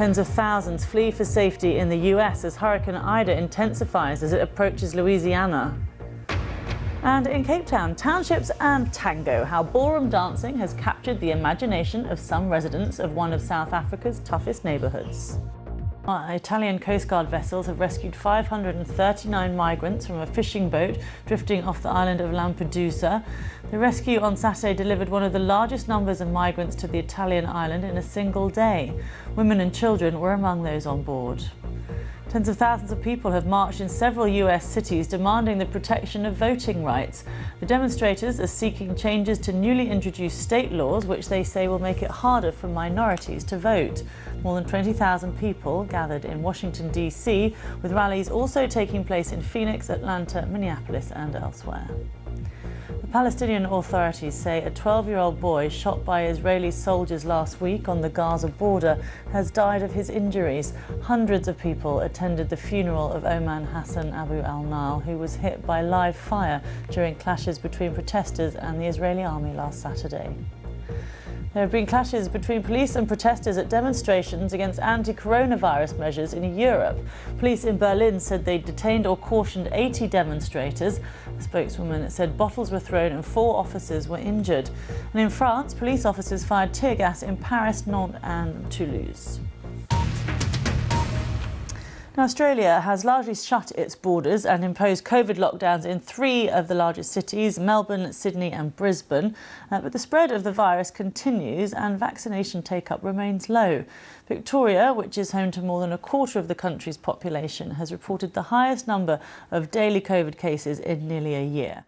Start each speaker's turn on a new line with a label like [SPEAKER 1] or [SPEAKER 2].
[SPEAKER 1] Tens of thousands flee for safety in the US as Hurricane Ida intensifies as it approaches Louisiana. And in Cape Town, townships and tango, how ballroom dancing has captured the imagination of some residents of one of South Africa's toughest neighbourhoods. Italian coastguard vessels have rescued 539 migrants from a fishing boat drifting off the island of Lampedusa. The rescue on Saturday delivered one of the largest numbers of migrants to the Italian island in a single day. Women and children were among those on board. Tens of thousands of people have marched in several US cities demanding the protection of voting rights. The demonstrators are seeking changes to newly introduced state laws which they say will make it harder for minorities to vote. More than 20,000 people gathered in Washington, D.C., with rallies also taking place in Phoenix, Atlanta, Minneapolis and elsewhere. The Palestinian authorities say a 12-year-old boy shot by Israeli soldiers last week on the Gaza border has died of his injuries. Hundreds of people attended the funeral of Oman Hassan Abu al-Nile, who was hit by live fire during clashes between protesters and the Israeli army last Saturday. There have been clashes between police and protesters at demonstrations against anti-coronavirus measures in Europe. Police in Berlin said they detained or cautioned 80 demonstrators. A spokeswoman said bottles were thrown and 4 officers were injured. And in France, police officers fired tear gas in Paris, Nantes and Toulouse. Now, Australia has largely shut its borders and imposed COVID lockdowns in 3 of the largest cities, Melbourne, Sydney and Brisbane. But the spread of the virus continues and vaccination take-up remains low. Victoria, which is home to more than a quarter of the country's population, has reported the highest number of daily COVID cases in nearly a year.